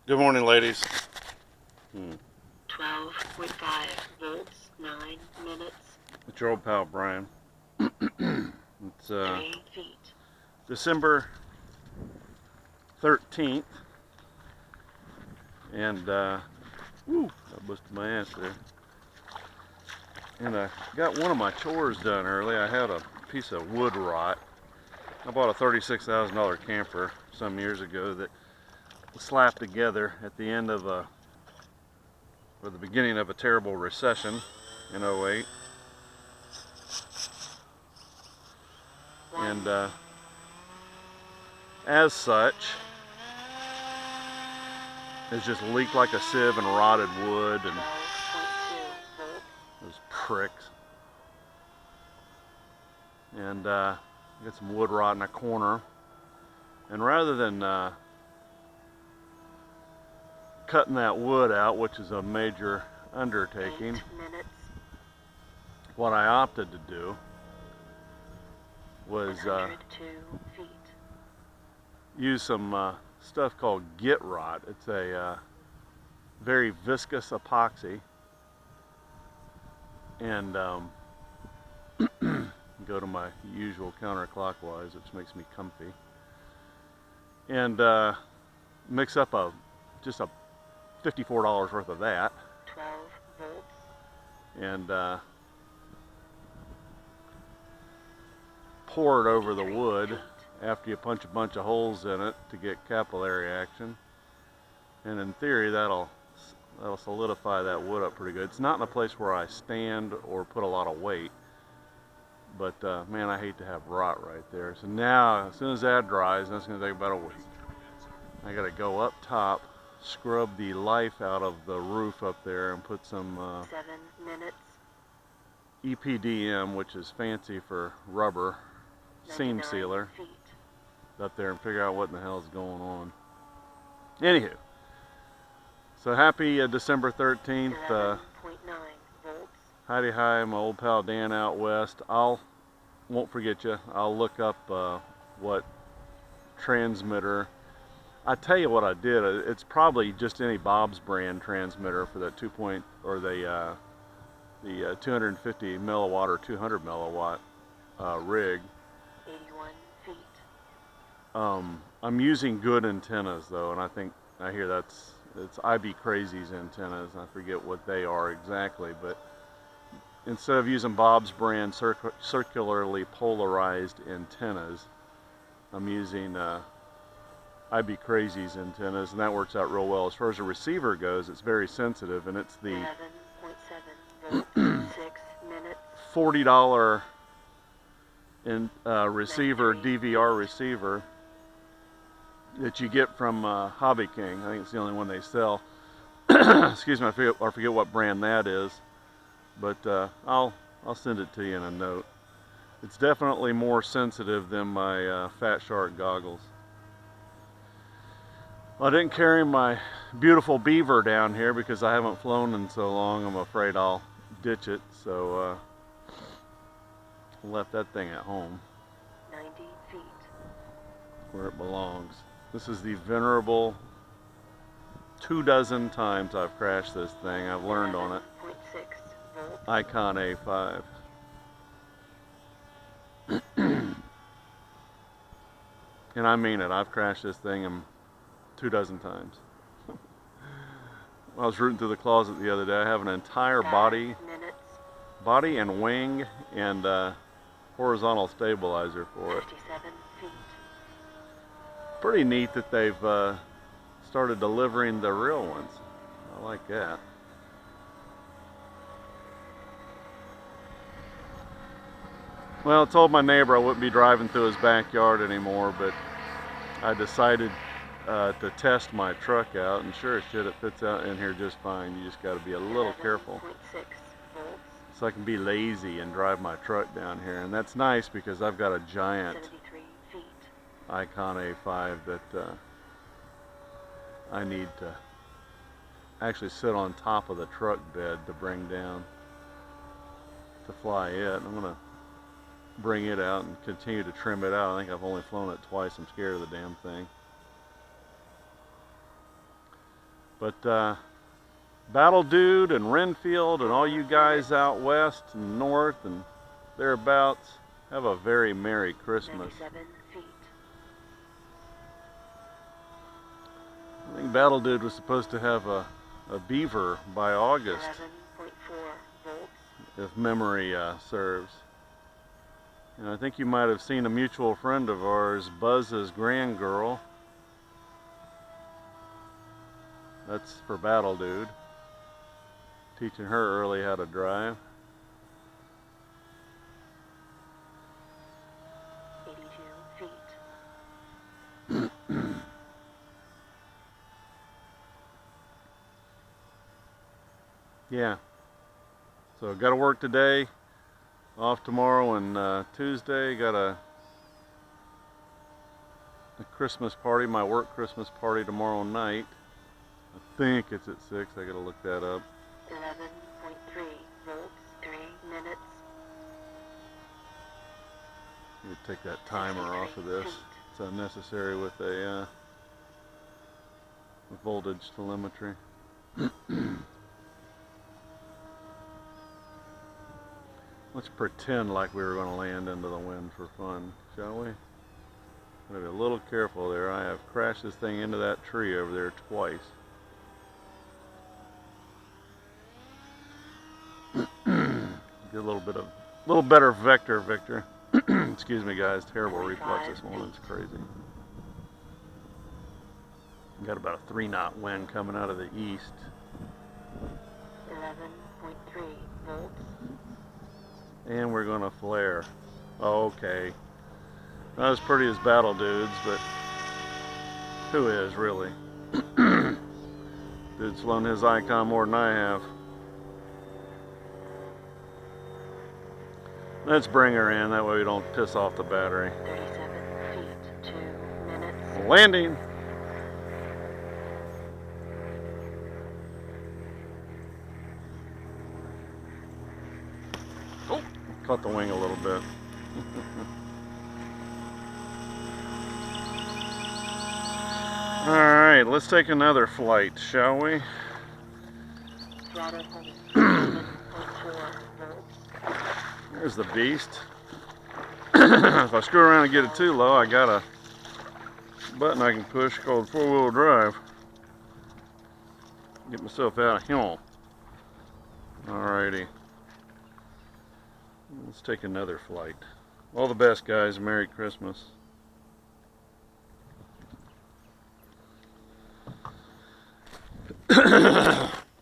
Good morning, ladies. 12.5 volts, 9 minutes, It's your old pal Brian. It's 3 feet. December 13th, and woo, I busted my ass there. And I got one of my chores done early. I had a piece of wood rot. I bought a $36,000 camper some years ago that was slapped together at the end of or the beginning of a terrible recession in '08. And as such, it's just leaked like a sieve and rotted wood and 12.2 volts. those pricks. And got some wood rot in a corner. And rather than cutting that wood out, which is a major 8 undertaking, minutes, what I opted to do was 102 feet. use some stuff called Git Rot. It's a very viscous epoxy, and go to my usual counterclockwise, which makes me comfy, and mix up just a $54 worth of that, 12 volts. and pour it over the 53 wood feet. after you punch a bunch of holes in it to get capillary action. And in theory, that'll solidify that wood up pretty good. It's not in a place where I stand or put a lot of weight, but man, I hate to have rot right there. So now, as soon as that dries, that's going to take about a week, I got to go up top, scrub the life out of the roof up there, and put some 7 minutes, EPDM, which is fancy for rubber seam 99 sealer, feet. up there and figure out what in the hell is going on. Anywho, so happy December 13th. 11.9 volts. Howdy hi, my old pal Dan out west. Won't forget you. I'll look up what transmitter. I tell you what I did. It's probably just any Bob's brand transmitter for that 250 milliwatt or 200 milliwatt rig. 81 feet. I'm using good antennas though, and I hear it's IB Crazy's antennas. I forget what they are exactly, but instead of using Bob's brand circularly polarized antennas, I'm using IB Crazy's antennas, and that works out real well. As far as the receiver goes, it's very sensitive, and it's the 11.7 volts. 6 minutes. $40 receiver, 93 DVR receiver that you get from Hobby King. I think it's the only one they sell. Excuse me, I forget what brand that is, but I'll send it to you in a note. It's definitely more sensitive than my Fat Shark goggles. I didn't carry my beautiful Beaver down here because I haven't flown in so long. I'm afraid I'll ditch it, so left that thing at home 90 feet. where it belongs. This is the venerable 24 times I've crashed this thing. I've learned on it. 11.6 volts. Icon A5. And I mean it. I've crashed this thing 24 times. I was rooting through the closet the other day. I have an entire 5 body minutes. and wing and horizontal stabilizer for it. 57 feet. Pretty neat that they've started delivering the real ones. I like that. Well, I told my neighbor I wouldn't be driving through his backyard anymore, but I decided to test my truck out, and sure as shit it fits out in here just fine. You just got to be a little careful. 11.6 volts. So I can be lazy and drive my truck down here, and that's nice because I've got a giant 73 feet. Icon A5 that I need to actually sit on top of the truck bed to bring down to fly it. I'm gonna bring it out and continue to trim it out. I think I've only flown it twice. I'm scared of the damn thing. But Battle Dude and Renfield and all you guys out west and north and thereabouts, have a very Merry Christmas. 97 feet. I think Battle Dude was supposed to have a beaver by August, 11.4 volts. if memory serves. And I think you might have seen a mutual friend of ours, Buzz's grandgirl. That's for Battle Dude. Teaching her early how to drive. 82 feet. Yeah. So got to work today. Off tomorrow and Tuesday. Got a Christmas party, my work Christmas party tomorrow night. I think it's at 6. I got to look that up. 11.3 volts. 3 minutes. I'm going to take that timer off of this. It's unnecessary with a voltage telemetry. Let's pretend like we were going to land into the wind for fun, shall we? Gotta be a little careful there. I have crashed this thing into that tree over there twice. Get a little better vector, Victor. Excuse me, guys. Terrible reflux this morning. It's crazy. Got about a 3-knot wind coming out of the east. 11.3 volts. And we're gonna flare. Okay. Not as pretty as Battle Dudes, but who is really? Dude's flown his icon more than I have. Let's bring her in, that way we don't piss off the battery. 37 feet. 2 minutes. Landing! Oh, caught the wing a little bit. Alright, let's take another flight, shall we? Throttle hold. 7.4 volts. There's the beast. If I screw around and get it too low, I got a button I can push called 4-wheel drive. Get myself out of here. Alrighty. Let's take another flight. All the best, guys. Merry Christmas.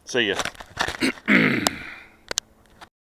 See ya.